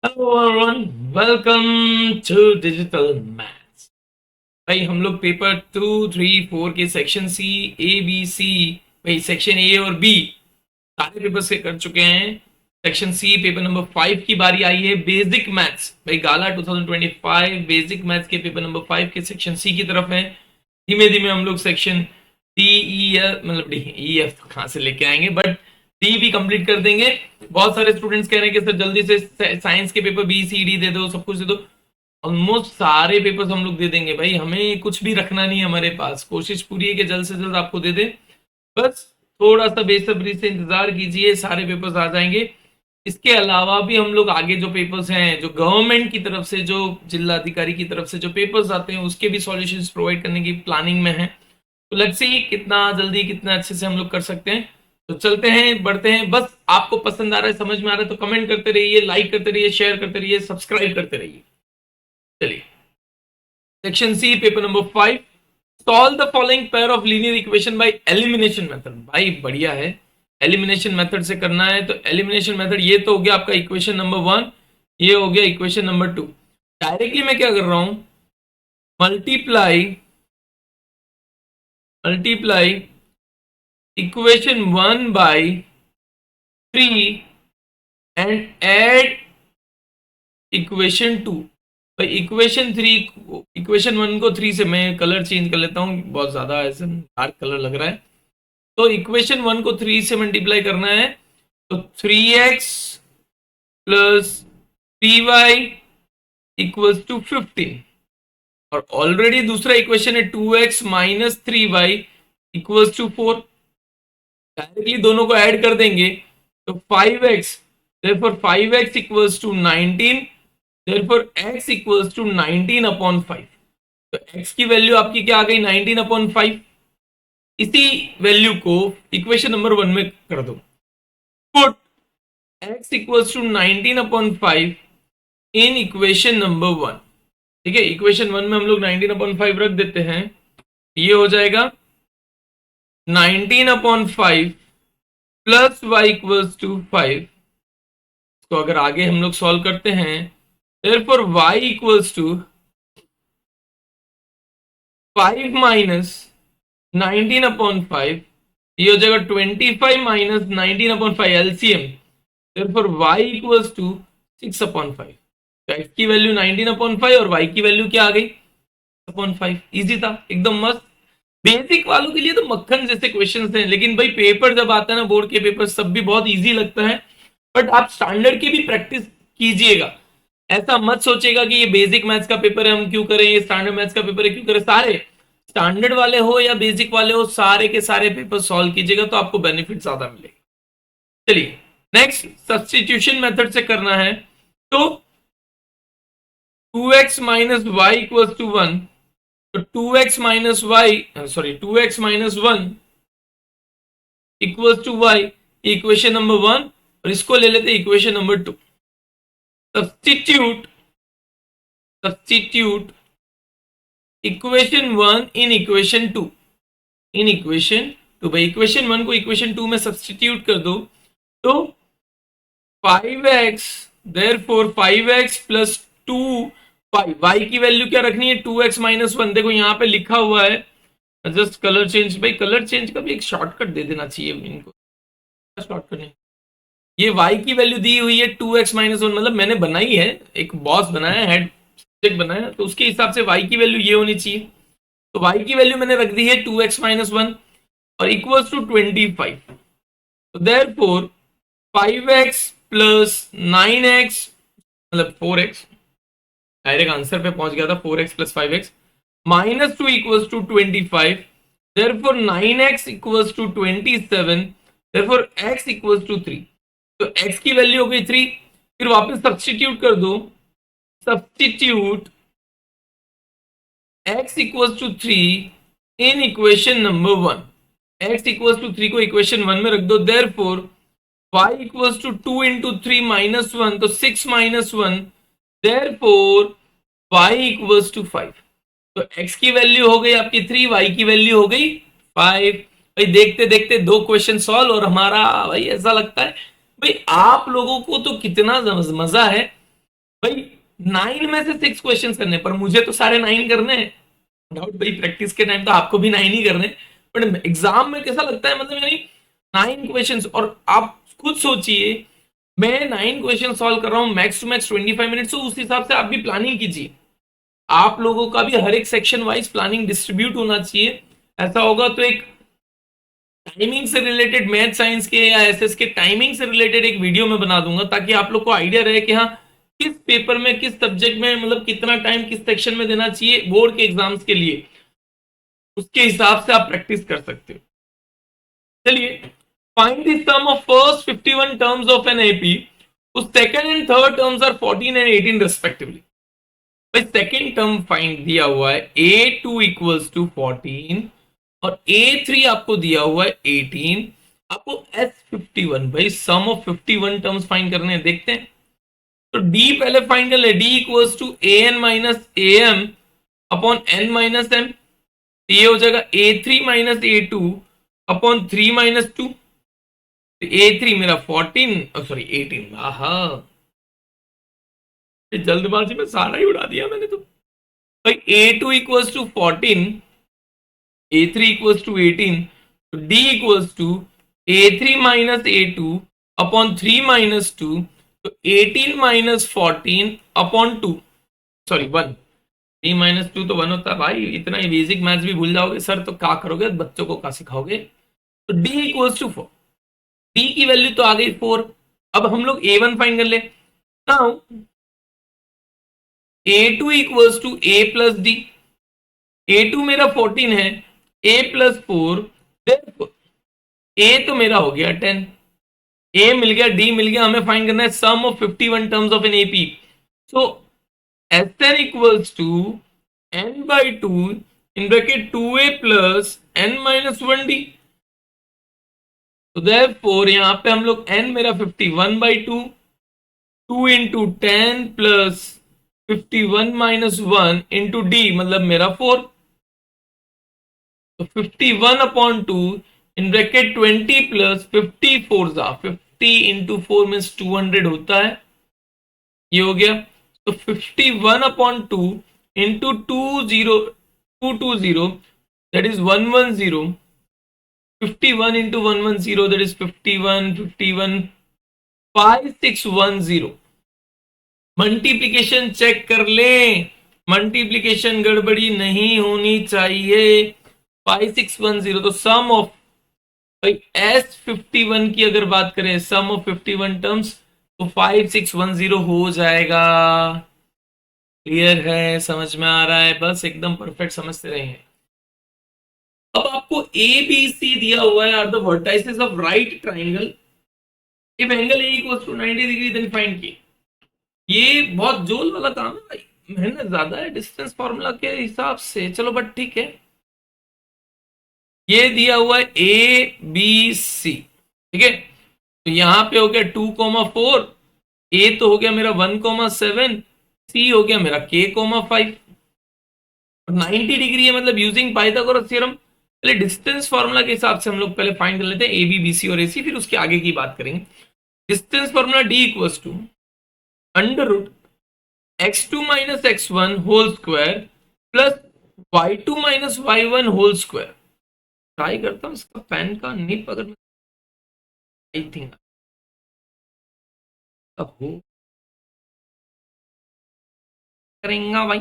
Hello everyone, welcome to digital maths. भाई हम लोग पेपर 2, 3, 4 के सेक्शन सी, ए, बी, सी, भाई सेक्शन ए और बी सारे पेपर से कर चुके हैं। सेक्शन सी पेपर नंबर 5 की बारी आई है, बेसिक मैथ्स। भाई गाला 2025 बेसिक मैथ्स के पेपर नंबर 5 के सेक्शन सी की तरफ है। धीमे धीमे हम लोग सेक्शन डी, ई, एफ, मतलब डी, ई, एफ तो कहाँ से लेके आएंगे, बट डी भी कंप्लीट कर देंगे। बहुत सारे स्टूडेंट्स कह रहे हैं कि सर जल्दी से साइंस के पेपर बी, सी, डी दे दो, सब कुछ दे दो। ऑलमोस्ट सारे पेपर्स हम लोग दे देंगे भाई, हमें कुछ भी रखना नहीं है हमारे पास। कोशिश पूरी है कि जल्द से जल्द आपको दे दे। बस थोड़ा सा बेसब्री से इंतजार कीजिए, सारे पेपर्स आ जाएंगे। इसके अलावा भी हम लोग आगे जो पेपर्स हैं, जो गवर्नमेंट की तरफ से, जो जिला अधिकारी की तरफ से जो पेपर्स आते हैं, उसके भी सॉल्यूशंस प्रोवाइड करने की प्लानिंग में है। तो लेट्स सी कितना जल्दी कितना अच्छे से हम लोग कर सकते हैं। तो चलते हैं, बढ़ते हैं। बस आपको पसंद आ रहा है, समझ में आ रहा है तो कमेंट करते रहिए, लाइक करते रहिए, शेयर करते रहिए, सब्सक्राइब करते रहिए। चलिए, section C paper number 5, solve the following pair of linear equation by elimination method. भाई बढ़िया है, एलिमिनेशन मेथड से करना है। तो एलिमिनेशन मेथड, ये तो हो गया आपका इक्वेशन नंबर 1, ये हो गया इक्वेशन नंबर 2। डायरेक्टली मैं क्या कर रहा हूं, multiply multiply equation 1 by 3 and add equation 2। भाई इक्वेशन 3, इक्वेशन 1 को 3 से, मैं कलर चेंज कर लेता हूँ, बहुत ज्यादा ऐसे डार्क कलर लग रहा है। तो इक्वेशन 1 को 3 से मल्टीप्लाई करना है। तो 3x plus 3y equals to 15। और ऑलरेडी दूसरा इक्वेशन है 2x minus 3y equals to 4। Directly दोनों को ऐड कर देंगे तो 5x, therefore 5x equals to 19, therefore x equals to 19 upon 5। तो x की वैल्यू आपकी क्या आ गई, 19 अपॉन 5। इसी वैल्यू को इक्वेशन नंबर 1 में कर दो, put x equals to 19 upon 5 in equation number 1। ठीक है, इक्वेशन 1 में हम लोग 19 अपॉन 5 रख देते हैं। ये हो जाएगा 19 upon 5 plus y equals to 5। तो अगर आगे हम लोग सॉल्व करते हैं, therefore y equals to 5 minus 19 upon 5, ये हो जाएगा 25 minus 19 upon 5 LCM, therefore y equals to 6 upon 5। तो x की वैल्यू 19 अपॉन 5 और y की वैल्यू क्या आ गई, अपॉन 5। इजी था, एकदम मस्त। बेसिक वालों के लिए तो मक्खन जैसे क्वेश्चंस हैं, लेकिन भाई पेपर जब आता है ना, बोर्ड के पेपर, सब भी बहुत इजी लगता है। बट आप स्टैंडर्ड की भी प्रैक्टिस कीजिएगा। ऐसा मत सोचेगा कि ये बेसिक मैथ्स का पेपर है हम क्यों करें, ये स्टैंडर्ड मैथ्स का पेपर है क्यों करें। सारे स्टैंडर्ड वाले हो या बेसिक वाले हो, सारे के सारे पेपर सॉल्व कीजिएगा तो आपको बेनिफिट ज्यादा मिलेगा। चलिए, नेक्स्ट सब्सटीट्यूशन मेथड से करना है। तो 2x minus Y equals to 1। तो 2x minus y, sorry 2x minus 1 equals to y, equation number 1। और इसको ले लेते equation number 2। Substitute substitute equation 1 in equation 2, in equation 2। भाई इक्वेशन 1 को इक्वेशन 2 में सब्सटीट्यूट कर दो तो 5x, therefore 5x plus 2 y की वैल्यू क्या रखनी है, 2x माइनस 1। देखो यहाँ पे लिखा हुआ है, जस्ट कलर चेंज। भाई कलर चेंज का भी एक शॉर्टकट दे देना चाहिए इनको, शॉर्टकट नहीं। ये y की वैल्यू दी हुई है 2x माइनस 1, मतलब मैंने बनाई है, एक बॉस बनाया, हेड सब्जेक्ट बनाया, तो उसके हिसाब से y की वैल्यू ये होनी चाहिए। तो y की वैल्यू मैंने रख दी है 2x माइनस 1 और इक्वल्स टू 25। तो देयरफॉर 5x प्लस 9x, मतलब 4x, डायरेक्ट आंसर पे पहुंच गया था, 4x plus 5x minus 2 equals to 25। Therefore 9x equals to 27, therefore x equals to 3। तो x की वैल्यू हो गई 3। फिर वापस सब्सटीट्यूट कर दो, substitute x equals to 3 in equation number 1। x equals to 3 को इक्वेशन 1 में रख दो, therefore y equals to 2 into 3 minus 1, तो 6 minus 1, therefore y equals to 5। तो x की वैल्यू हो गई आपकी 3, y की वैल्यू हो गई 5। भाई देखते देखते दो क्वेश्चन सॉल्व, और हमारा भाई ऐसा लगता है भाई आप लोगों को तो कितना मजा है। 9 में से 6 क्वेश्चंस करने, पर मुझे तो सारे 9 करने हैं। डाउट भाई, प्रैक्टिस के टाइम तो आपको भी 9 ही करने, बट एग्जाम में कैसा लगता है, मतलब यानी 9 क्वेश्चंस, और आप खुद सोचिए मैं 9 क्वेश्चन सॉल्व कर रहा हूँ, मैक्स टू मैक्स 25 मिनट्स, तो उस हिसाब से आप भी प्लानिंग कीजिए। आप लोगों का भी हर एक सेक्शन वाइज प्लानिंग डिस्ट्रीब्यूट होना चाहिए। ऐसा होगा तो एक टाइमिंग से रिलेटेड, मैथ साइंस के या एसएस के टाइमिंग से रिलेटेड एक वीडियो में बना दूंगा, ताकि आप लोग को आइडिया रहे कि हाँ किस पेपर में, किस सब्जेक्ट में, मतलब कितना टाइम किस सेक्शन में देना चाहिए बोर्ड के एग्जाम्स के लिए, उसके हिसाब से आप प्रैक्टिस कर सकते हो। चलिए, find the sum of first 51 terms of an AP, उस second and third terms are 14 and 18 respectively. भाई सेकंड टर्म फाइंड दिया हुआ है A2 इक्वल्स टू 14 और A3 आपको दिया हुआ है 18, आपको S51, भाई सम ऑफ 51 टर्म्स फाइंड करने हैं, देखते हैं। तो D पहले फाइंड कर ले, D equals to AN minus AM upon N minus M, ये हो जाएगा A3 minus A2 upon 3 minus 2। A3 मेरा 14, सॉरी 18, आहा जल्दबाजी में सारा ही उड़ा दिया मैंने तो। भाई A2 equals to 14, A3 equals to 18, तो D equals to A3 minus A2 upon 3 minus 2, तो 18 माइनस 14 अपॉन 2, सॉरी 1। 3 माइनस 2 तो 1 होता है भाई, इतना ही बेसिक मैथ्स भी भूल जाओगे सर तो क्या करोगे, बच्चों को क्या सिखाओगे। तो D इक्वल्स टू 4, D की वैल्यू तो आ गई 4। अब हम लोग A1 फाइंड कर ले। Now A2 equals to A plus D, A2 मेरा 14 है, A प्लस 4, A तो मेरा हो गया 10, A मिल गया, D मिल गया, हमें फाइंड करना है sum of 51 terms of an AP. So Sn equals to n by 2 in bracket 2a plus n minus 1d। तो देयरफॉर यहां पे हम लोग n मेरा 51 by 2, 2 into 10 plus 51 minus 1 into d, मतलब मेरा 4। तो 51 अपॉन 2 इन ब्रैकेट 20 प्लस 54 जा 50 इंटू 4 मीन्स 200 होता है, ये हो गया। तो 51 upon 2 into 220 that is 110, 51 into 110 that is 51, 51, 5610। Multiplication check कर लें, मल्टीप्लीकेशन गड़बड़ी नहीं होनी चाहिए। 5610, तो सम ऑफ, भाई S51 की अगर बात करें, सम ऑफ 51 टर्म्स, तो 5610 हो जाएगा। क्लियर है, समझ में आ रहा है, बस एकदम परफेक्ट समझते रहे हैं। अब आपको ए बी सी दिया हुआ है, are the vertices of right triangle if angle A equals to 90 degree, then find k. ये बहुत जोल वाला काम है भाई, मेहनत ज्यादा है डिस्टेंस फॉर्मूला के हिसाब से, चलो बट ठीक है। ये दिया हुआ है ए बी सी, ठीक है। तो यहां पे हो गया 2,4, ए तो हो गया मेरा 1,7, सी हो गया मेरा K,5। 90 डिग्री है, मतलब यूजिंग पाइथागोरस थ्योरम। पहले डिस्टेंस फॉर्मूला के हिसाब से हम लोग पहले फाइंड कर लेते हैं ए बी बी सी और ए सी, फिर उसके आगे की बात करेंगे। Distance formula D equals to under root x2 माइनस x1 whole square plus y2 माइनस y1 होल स्क्वायर। ट्राई करता हूँ इसका पेन का निप, अगर आई थिंक अब हो करेंगे भाई,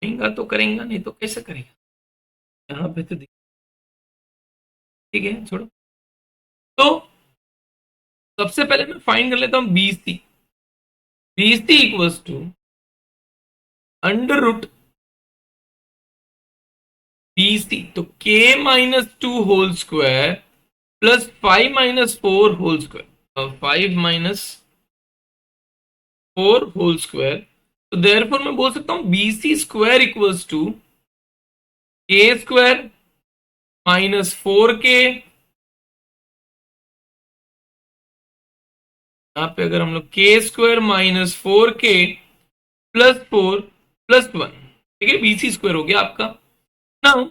करेंगा तो करेंगा, नहीं तो कैसे करेगा। यहाँ पे तो ठीक है, छोड़ो। तो सबसे पहले मैं फाइंड कर लेता हूँ B C. B C equals to under root B C, तो k minus 2 whole square plus 5 minus 4 whole square, 5 minus 4 whole square. तो देयरफॉर मैं बोल सकता हूं B C square equals to k square minus 4k। यहां पे अगर हम लोग के square minus 4k plus 4 plus 1, ठीक है, बीसी स्क्वायर हो गया आपका। नाउ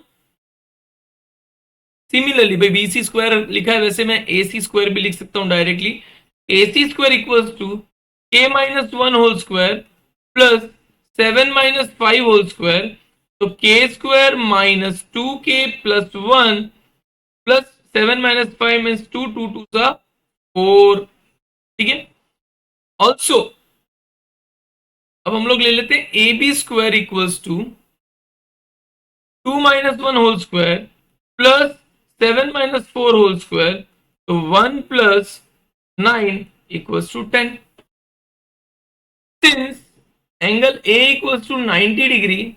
सिमिलरली भाई बीसी स्क्वायर लिखा है, वैसे मैं ए सी स्क्वायर भी लिख सकता हूं directly. A C square equals to k minus one whole square plus 7 - 5 whole square, तो k square minus 2k plus 1 plus 7 - 5 means 2, 2 2 सा 4। ठीक है। ऑल्सो अब हम लोग ले लेते हैं A B square equals to 2 - 1 whole square plus 7 - 4 whole square, तो 1 plus 9 equals to 10। Since angle A equals to 90 degree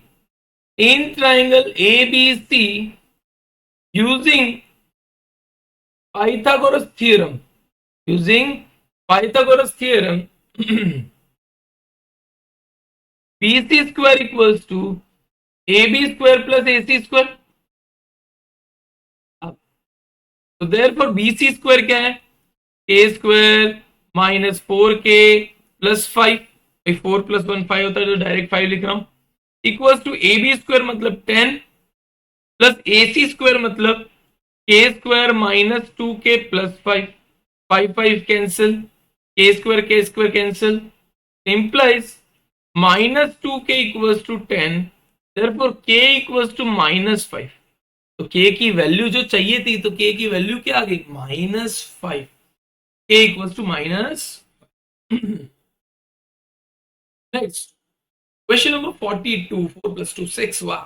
in triangle ABC using Pythagoras theorem, using Pythagoras theorem, BC square equals to AB square plus AC square. तो therefore BC square क्या है? K square minus 4K plus 5, 4 plus 1 5 होता है, तो direct 5 लिख रहा हूं, equals to A B square मतलब 10 प्लस ए सी स्क्वायर मतलब K square minus 2k plus 5, 5 5 cancel, K square cancel, implies minus 2k equals to 10, therefore k equals to minus 5। तो k की वैल्यू जो चाहिए थी, तो k की value क्या आ गई? -5। k equals to minus. Next question number 42, 4 plus 2 6। वाह।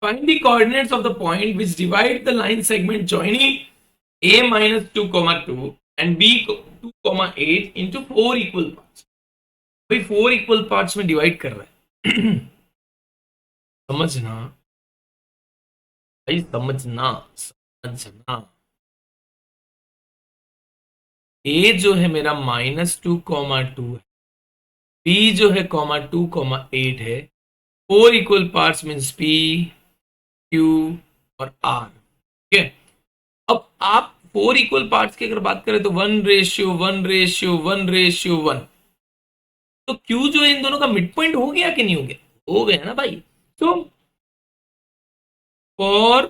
Find the coordinates of the point which divide the line segment joining a minus 2 comma 2 and b 2 comma 8 into 4 equal parts। भाई 4 equal parts में divide कर रहा है। समझना भाई, समझना समझना। a जो है मेरा -2, 2 है, b जो है (2, 8) है। 4 equal parts means p, q और r। ठीक है। अब आप 4 इक्वल पार्ट्स की अगर बात करें तो 1:1:1:1। तो Q जो है इन दोनों का मिड पॉइंट हो गया कि नहीं हो गया? हो गया ना भाई। तो फॉर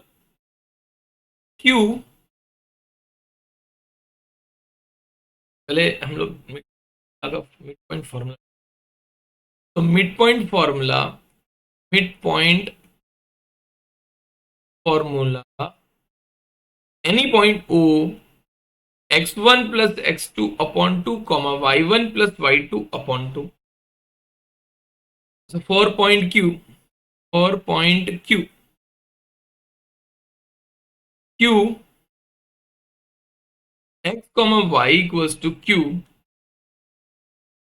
Q, पहले हम लोग मिड पॉइंट फॉर्मूला, तो mid point formula any point O x1 plus x2 upon 2 comma y1 plus y2 upon 2। So for point Q, Q x comma y equals to Q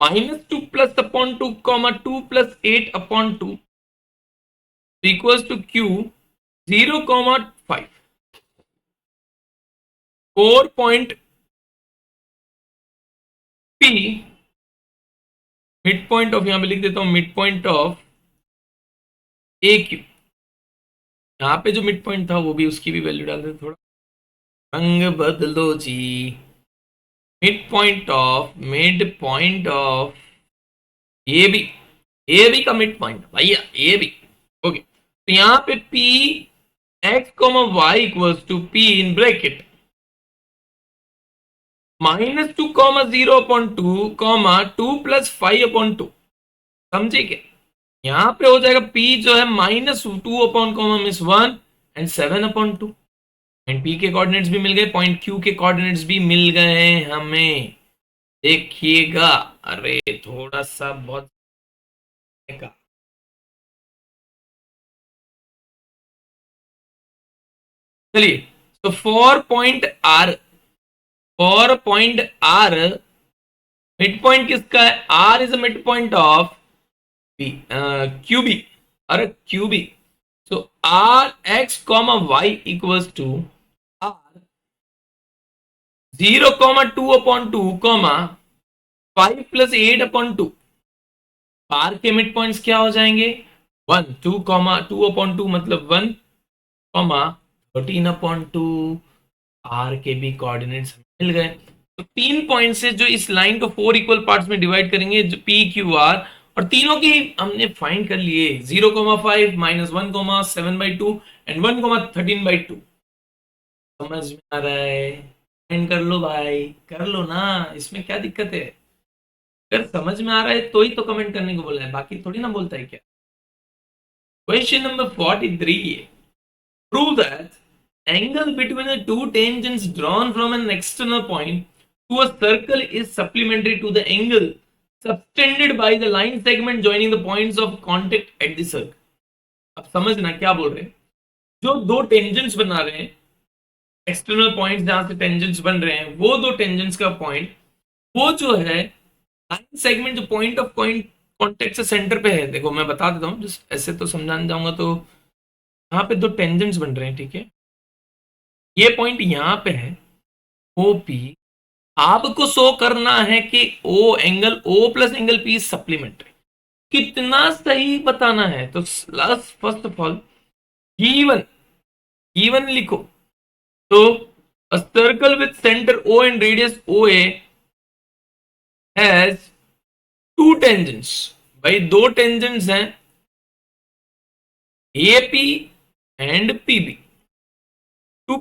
-2 plus upon 2 comma 2 plus 8 upon 2 equals to Q 0 comma 5। 4 point P mid point of, यहां पे लिख देता हूं mid point of A Q. यहां पे जो mid point था वो भी, उसकी भी वैल्यू डाल देते, थोड़ा रंग बदल दो जी। Mid point of A B का मिड पॉइंट भैया, ए बी। ओके, तो यहां पे P X comma Y equals to P in bracket -2 comma 0 upon 2 comma 2 plus 5 upon 2। समझे क्या? यहां पे हो जाएगा P जो है -2 upon comma miss 1 and 7 upon 2। Point P के कोऑर्डिनेट्स भी मिल गए, पॉइंट Q के कोऑर्डिनेट्स भी मिल गए हमें। देखिएगा, अरे थोड़ा सा बहुत का। चलिए, तो for point R mid point किसका है? R is a mid point of B, QB। अरे QB, so Rx comma y equals to R 0 comma 2 upon 2 comma 5 plus 8 upon 2। R के मिड पॉइंट्स क्या हो जाएंगे? 1 2 comma 2 upon 2 मतलब 1 comma 13 upon 2। R के भी कोऑर्डिनेट्स मिल गए। तो 3 पॉइंट से जो इस लाइन को 4 इक्वल पार्ट्स में डिवाइड करेंगे, जो पी क्यू आर, और तीनों की हमने फाइंड कर लिए, 0,5 -1,7/2 एंड 1,13/2। समझ में आ रहा है? फाइंड कर लो भाई, कर लो ना, इसमें क्या दिक्कत है? अगर समझ में आ रहा है तो ही तो कमेंट करने को बोला है, बाकी थोड़ी ना बोलता है क्या। क्वेश्चन नंबर 43 है, prove that angle between the two tangents drawn from an external point to a circle is supplementary to the angle subtended by the line segment joining the points of contact at the circle. अब समझना क्या बोल रहे हैं। जो दो tangents बना रहे हैं, एक्सटर्नल पॉइंट्स जहां से टेंजेंट्स बन रहे हैं, वो दो टेंजेंट्स का पॉइंट, वो जो है लाइन सेगमेंट जो पॉइंट ऑफ कॉन्टेक्ट से सेंटर पे है। देखो मैं बता देता हूँ, जस्ट ऐसे तो समझाने जाऊंगा तो यहाँ पे दो टेंजेंट्स बन रहे हैं, ठीक है। ये पॉइंट यहाँ पे है ओ पी। आपको शो करना है कि O angle O plus angle P supplementary. कितना सही बताना है, तो first of all given given लिखो। तो a circle with center O and radius OA has two tangents। भाई दो टेंजेंट्स हैं AP and PB। To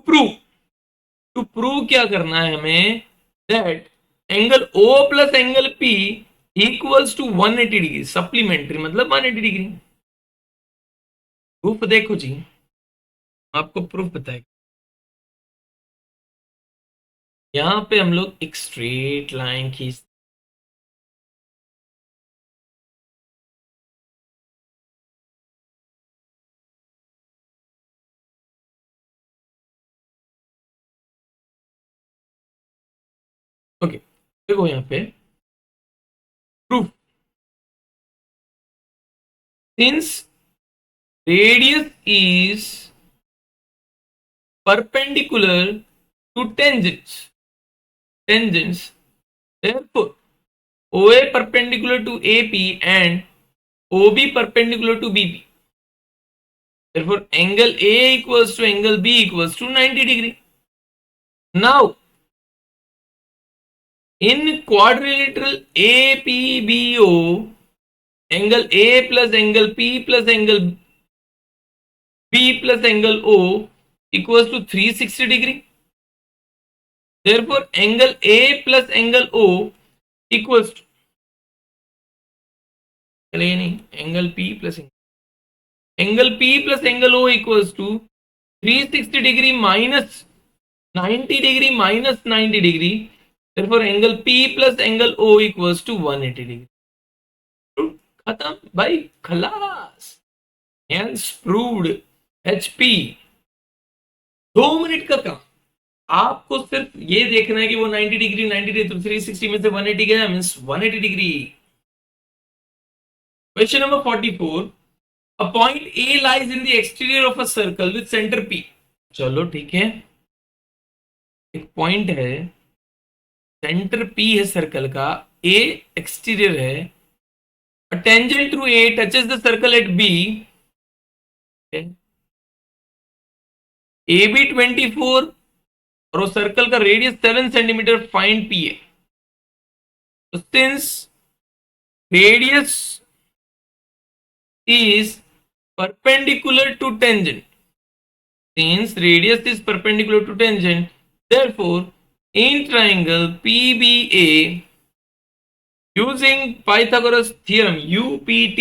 prove क्या करना है हमें, that angle O plus angle P equals to 180 degree supplementary, मतलब 180 डिग्री। प्रूफ देखो जी, आपको प्रूफ बताएगा। यहां पे हम लोग एक स्ट्रेट लाइन खींच, ओके देखो यहां पे proof, since radius is perpendicular to tangents, therefore OA perpendicular to AP and OB perpendicular to BP, therefore angle A equals to angle B equals to 90 degree. Now in quadrilateral APBO, angle A plus angle P plus angle B plus angle O equals to 360 degree. Therefore angle A plus angle O equals to, चलिए नहीं, angle P plus angle O equals to 360 degree minus 90 degree minus 90 degree. Therefore angle P plus angle O equals to 180 degree. खत्म भाई, खलास, hence proved। HP 2 minute का काम। आपको सिर्फ ये देखना है कि वो 90 डिग्री 90 डिग्री, तो 360 में से 180 गया, means 180 degree. Question number 44, a point A lies in the exterior of a circle with center P। चलो ठीक है, एक पॉइंट है, सेंटर P है सर्कल का, A एक्सटीरियर है, a tangent through A touches the circle at B, AB 24 और वो सर्कल का रेडियस 7 सेंटीमीटर, फाइंड P है। तो since radius is perpendicular to tangent, since radius is perpendicular to tangent, therefore in triangle PBA using Pythagoras theorem UPT,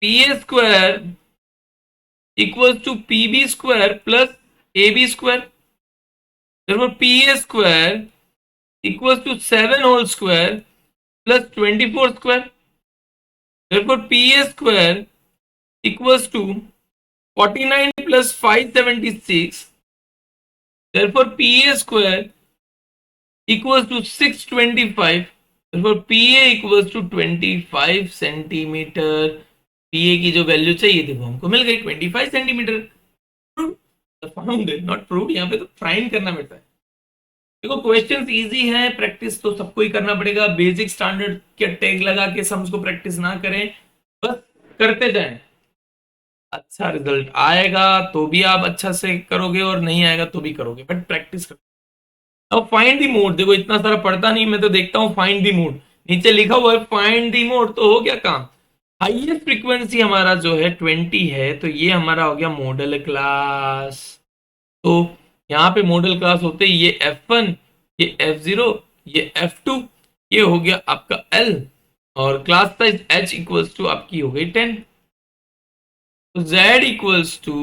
PA square equals to PB square plus AB square, therefore PA square equals to 7 whole square plus 24 square, therefore PA square equals to 49 plus 576, therefore PA square equals to 625, therefore PA equals to 25 centimetre. PA की जो value चाहिए थी वो हमको मिल गई 25 centimetre. Found not proved, यहाँ पे तो फाइंड करना पड़ता है। देखो क्वेश्चंस इजी है, प्रैक्टिस तो सबको ही करना पड़ेगा। बेसिक स्टैंडर्ड के टैग लगा के सम्स को प्रैक्टिस ना करें, बस करते जाएं। अच्छा रिजल्ट आएगा तो भी आप अच्छा से करोगे और नहीं आएगा तो भी करोगे, बट प्रैक्टिस करो। अब फाइंड दी मोड, देखो इतना सारा पढ़ता नहीं मैं, तो देखता हूँ फाइंड दी मोड, नीचे लिखा हुआ है फाइंड दी मोड, तो हो गया काम। हाईएस्ट फ्रीक्वेंसी हमारा जो है 20 है, तो ये हमारा हो गया मॉडल क्लास। तो यहाँ पे मॉडल क्लास होते ही ये F1, ये F0, ये F2, ये हो गया आपका L, और class size H equals to आपकी हो गई 10। तो Z equals to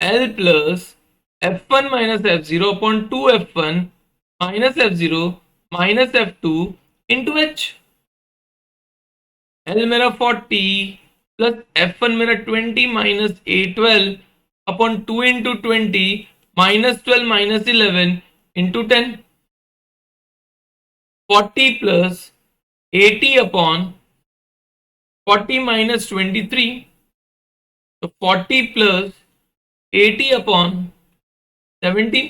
L plus F1 minus F0 upon 2F1 minus F0 minus F2 into H। L मेरा 40 प्लस F1 मेरा 20 minus A12 upon 2 into 20 minus 12 minus 11 into 10। 40 plus 80 upon 40 minus 23, तो 40 plus 80 upon 17।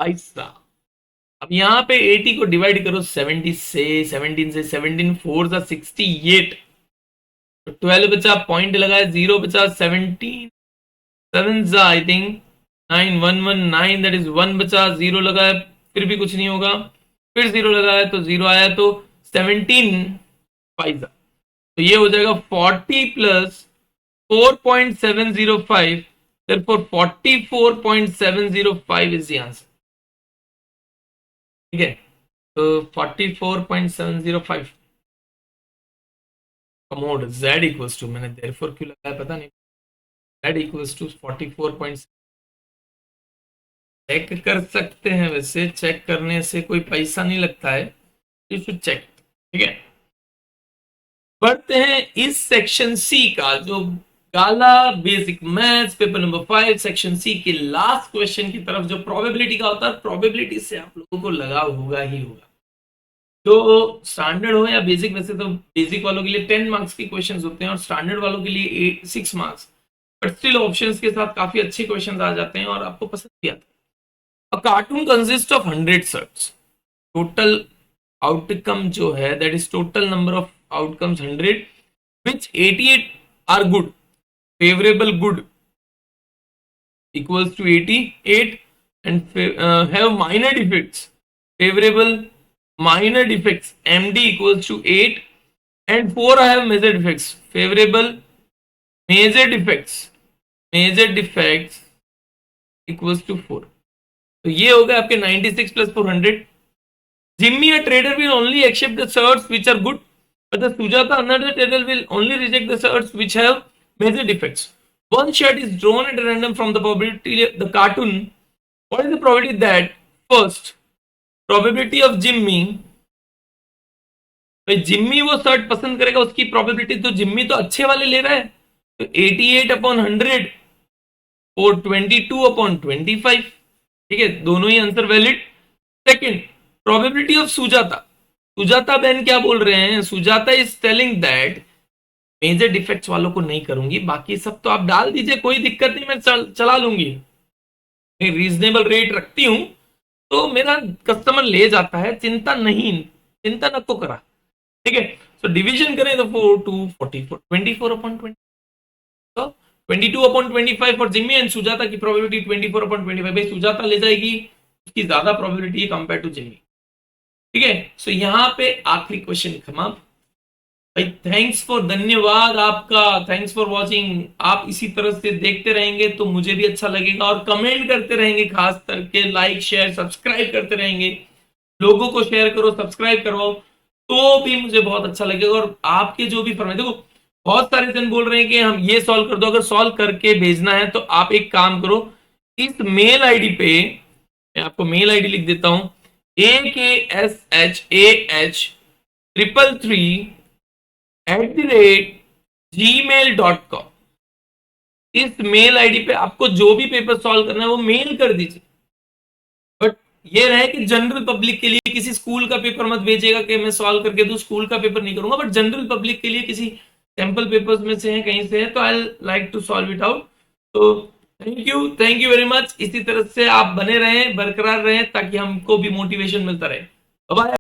ऐसा अब यहाँ पे 80 को divide करो 70 से, 17 से, 17 4 सा 68, तो 12 बचा, पॉइंट लगाया, 0 बचा, 17 7 सा आई थिंक 9 1 1 9, दैट इज 1 बचा, 0 लगाया फिर भी कुछ नहीं होगा, फिर 0 लगाया तो 0 आया, तो 17 5 सा, तो ये हो जाएगा 40 plus 4.705, therefore 44.705 is the answer। ठीक है, तो 44.705 कमोड z इक्वल्स टू, मैंने therefore क्यों लगाया पता नहीं, z इक्वल्स टू 44. चेक कर सकते हैं, वैसे चेक करने से कोई पैसा नहीं लगता है, यू शुड चेक। ठीक है, बढ़ते हैं इस सेक्शन सी का, जो काला basic maths paper number 5 section C के लास्ट क्वेश्चन की तरफ, जो प्रोबेबिलिटी का होता है। प्रोबेबिलिटी से आप लोगों को लगाव होगा ही होगा, तो स्टैंडर्ड हो या बेसिक, वैसे तो बेसिक वालों के लिए 10 मार्क्स के क्वेश्चंस होते हैं और स्टैंडर्ड वालों के लिए 6 मार्क्स, बट स्टिल ऑप्शंस के साथ काफी अच्छे क्वेश्चंस आ जाते हैं और आपको पसंद भी आता है। A carton consist of 100 shirts, total outcome जो है that is total number of outcomes 100, which 88 are good, favorable good equals to 88, and have minor defects, favorable minor defects MD equals to 8, and 4 have major defects, favorable major defects equals to 4। तो ये हो गया आपके 96 plus 400। Jimmy, a trader, will only accept the shirts which are good, but the Sujata, another trader, will only reject the shirts which have major defects. One shirt is drawn at random from the probability the cartoon. What is the probability that first probability of Jimmy, भाई जिम्मी वो shirt पसंद करेगा, उसकी probability, तो जिम्मी तो अच्छे वाले ले रहा है, तो 88 अपॉन 100 और 22 अपॉन 25। ठीक है, दोनों ही answer valid. Second, probability of Sujata, Sujata बहन क्या बोल रहे हैं, Sujata is telling that major defects वालों को नहीं करूंगी, बाकी सब तो आप डाल दीजिए, कोई दिक्कत नहीं, मैं चला लूंगी, मैं रीजनेबल रेट रखती हूं, तो मेरा कस्टमर ले जाता है, चिंता नहीं, चिंता न तो करा। ठीक है, सो डिवीजन करें तो 4 2 44, 24 अपॉन 20, तो 22 upon 25 for Jimmy, and Sujata की प्रोबेबिलिटी 24 अपॉन 25, भाई सुजाता ले जाएगी, उसकी ज्यादा प्रोबेबिलिटी है कंपेयर टू जिम्मी। ठीक है, सो यहां पे आखिरी क्वेश्चन खत्म भाई। थैंक्स फॉर, धन्यवाद आपका, थैंक्स फॉर वॉचिंग। आप इसी तरह से देखते रहेंगे तो मुझे भी अच्छा लगेगा, और कमेंट करते रहेंगे, खास करके लाइक शेयर सब्सक्राइब करते रहेंगे, लोगों को शेयर करो, सब्सक्राइब करवाओ, तो भी मुझे बहुत अच्छा लगेगा। और आपके जो भी फरमाइश, देखो बहुत सारे जन बोल रहे हैं कि हम ये सॉल्व कर दो, अगर सॉल्व करके भेजना है तो आप एक काम करो, इस मेल आईडी पे, मैं आपको मेल आईडी लिख देता हूं, AKSHAH333@gmail.com। इस मेल आईडी पे आपको जो भी पेपर सॉल्व करना है वो मेल कर दीजिए, बट ये रहे कि जनरल पब्लिक के लिए किसी स्कूल का पेपर मत भेजिएगा कि मैं सॉल्व करके दूं, स्कूल का पेपर नहीं करूंगा, बट जनरल पब्लिक के लिए किसी सैंपल पेपर्स में से है, कहीं से है, तो I like to solve it out. तो थैंक यू वेरी मच। इसी तरह से आप बने रहें, बरकरार रहें, ताकि हमको भी मोटिवेशन मिलता रहे। बाय।